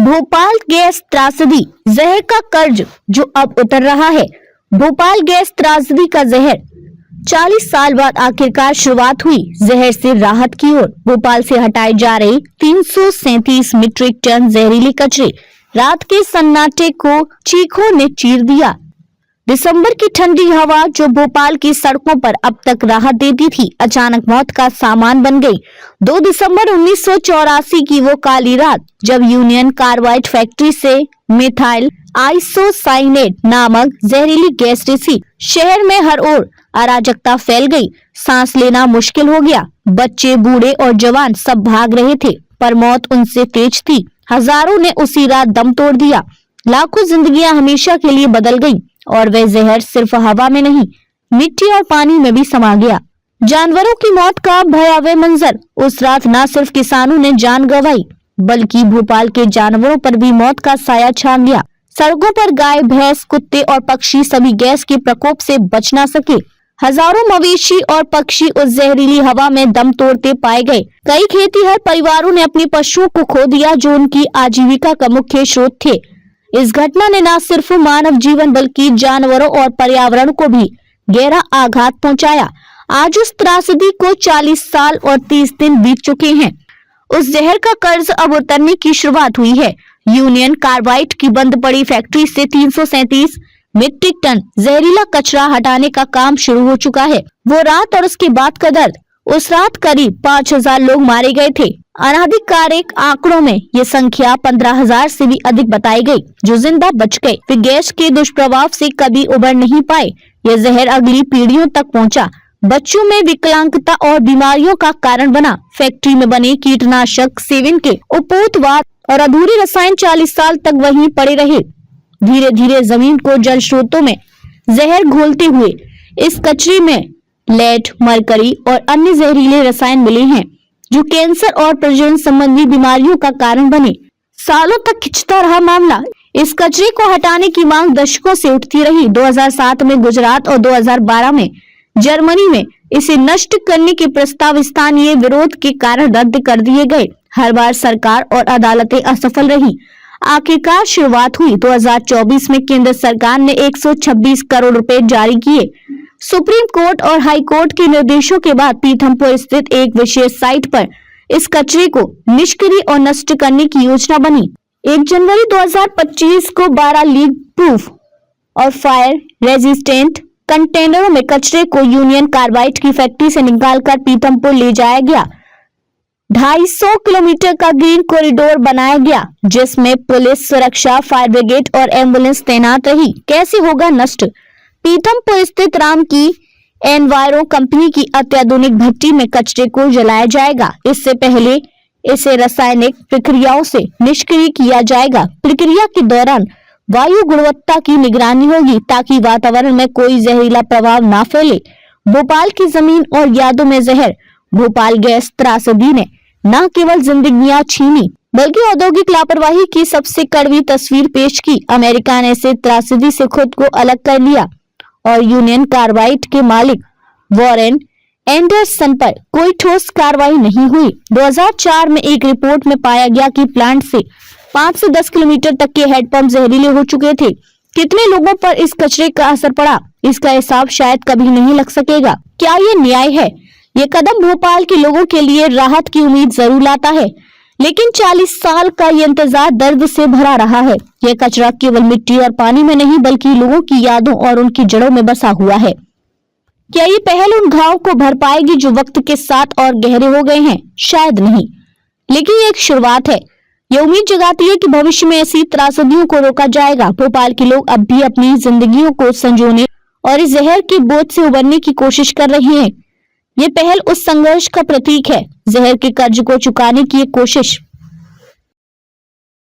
Bhopal gas त्रासदी, जहर का कर्ज जो अब उतर रहा है। भोपाल गैस त्रासदी का जहर, 40 साल बाद आखिरकार शुरुआत हुई जहर से राहत की ओर। भोपाल से हटाए जा रहे 337 मीट्रिक टन जहरीले कचरे, रात के सन्नाटे को चीखों ने चीर दिया। दिसंबर की ठंडी हवा जो भोपाल की सड़कों पर अब तक राहत देती थी, अचानक मौत का सामान बन गई। 2 दिसंबर 1984 की वो काली रात जब यूनियन कार्बाइड फैक्ट्री से मिथाइल आइसोसाइनेट नामक जहरीली गैस रिसी, शहर में हर ओर अराजकता फैल गई। सांस लेना मुश्किल हो गया। बच्चे, बूढ़े और जवान सब भाग रहे थे, पर मौत उनसे तेज थी। हजारों ने उसी रात दम तोड़ दिया। लाखों जिंदगियां हमेशा के लिए बदल गईं। और वह जहर सिर्फ हवा में नहीं, मिट्टी और पानी में भी समा गया। जानवरों की मौत का भयावह मंजर। उस रात न सिर्फ किसानों ने जान गंवाई, बल्कि भोपाल के जानवरों पर भी मौत का साया छा गया। सड़कों पर गाय, भैंस, कुत्ते और पक्षी सभी गैस के प्रकोप से बच ना सके। हजारों मवेशी और पक्षी उस जहरीली हवा में दम तोड़ते पाए गए। कई खेतीहर परिवारों ने अपने पशुओं को खो दिया जो उनकी आजीविका का मुख्य स्रोत थे। इस घटना ने न सिर्फ मानव जीवन बल्कि जानवरों और पर्यावरण को भी गहरा आघात पहुंचाया। आज उस त्रासदी को 40 साल और 30 दिन बीत चुके हैं। उस जहर का कर्ज अब उतरने की शुरुआत हुई है। यूनियन कार्बाइड की बंद पड़ी फैक्ट्री से 337 मीट्रिक टन जहरीला कचरा हटाने का काम शुरू हो चुका है। वो रात और उसके बाद का दर्द। उस रात करीब 5000 लोग मारे गए थे। अनाधिकारिक आंकड़ों में ये संख्या 15000 से भी अधिक बताई गई जो जिंदा बच गए। वे गैस के दुष्प्रभाव से कभी उबर नहीं पाए। यह जहर अगली पीढ़ियों तक पहुंचा। बच्चों में विकलांगता और बीमारियों का कारण बना। फैक्ट्री में बने कीटनाशक सेवन के उपोत्पाद और अधूरे रसायन 40 साल तक वहीं पड़े रहे। धीरे धीरे जमीन को जल स्रोतों में जहर घोलते हुए इस कचरे में लेड, मरकरी और अन्य जहरीले रसायन मिले हैं जो कैंसर और प्रजनन संबंधी बीमारियों का कारण बने। सालों तक खिंचता रहा मामला। इस कचरे को हटाने की मांग दशकों से उठती रही। 2007 में गुजरात और 2012 में जर्मनी में इसे नष्ट करने के प्रस्ताव स्थानीय विरोध के कारण रद्द कर दिए गए। हर बार सरकार और अदालतें असफल रही। आखिरकार शुरुआत हुई। 2024 में केंद्र सरकार ने 126 करोड़ रुपए जारी किए। सुप्रीम कोर्ट और हाई कोर्ट के निर्देशों के बाद पीथमपुर स्थित एक विशेष साइट पर इस कचरे को निष्क्रिय और नष्ट करने की योजना बनी। 1 जनवरी 2025 को 12 लीक प्रूफ और फायर रेजिस्टेंट कंटेनरों में कचरे को यूनियन कार्बाइड की फैक्ट्री से निकालकर पीथमपुर ले जाया गया। 250 किलोमीटर का ग्रीन कॉरिडोर बनाया गया जिसमें पुलिस, सुरक्षा, फायर ब्रिगेड और एम्बुलेंस तैनात रही। कैसे होगा नष्ट? पीथमपुर स्थित राम की एनवायरो कंपनी की अत्याधुनिक भट्टी में कचरे को जलाया जाएगा। इससे पहले इसे रासायनिक प्रक्रियाओं से निष्क्रिय किया जाएगा। प्रक्रिया के दौरान वायु गुणवत्ता की निगरानी होगी ताकि वातावरण में कोई जहरीला प्रभाव ना फैले। भोपाल की जमीन और यादों में जहर। भोपाल गैस त्रासदी ने न केवल जिंदगियां छीनी बल्कि औद्योगिक लापरवाही की सबसे कड़वी तस्वीर पेश की। अमेरिका ने इस त्रासदी से खुद को अलग कर लिया और यूनियन कार्बाइड के मालिक वॉरेन एंडरसन पर कोई ठोस कार्रवाई नहीं हुई। 2004 में एक रिपोर्ट में पाया गया कि प्लांट से 5 से 10 किलोमीटर तक के हैंडपंप जहरीले हो चुके थे। कितने लोगों पर इस कचरे का असर पड़ा, इसका हिसाब शायद कभी नहीं लग सकेगा। क्या ये न्याय है? ये कदम भोपाल के लोगों के लिए राहत की उम्मीद जरूर लाता है, लेकिन 40 साल का ये इंतजार दर्द से भरा रहा है। यह कचरा केवल मिट्टी और पानी में नहीं बल्कि लोगों की यादों और उनकी जड़ों में बसा हुआ है। क्या ये पहल उन घावों को भर पाएगी जो वक्त के साथ और गहरे हो गए हैं? शायद नहीं, लेकिन ये एक शुरुआत है। ये उम्मीद जगाती है कि भविष्य में ऐसी त्रासदियों को रोका जाएगा। भोपाल के लोग अब भी अपनी जिंदगियों को संजोने और इस जहर के बोझ से उबरने की कोशिश कर रहे हैं। ये पहल उस संघर्ष का प्रतीक है, जहर के कर्ज को चुकाने की एक कोशिश।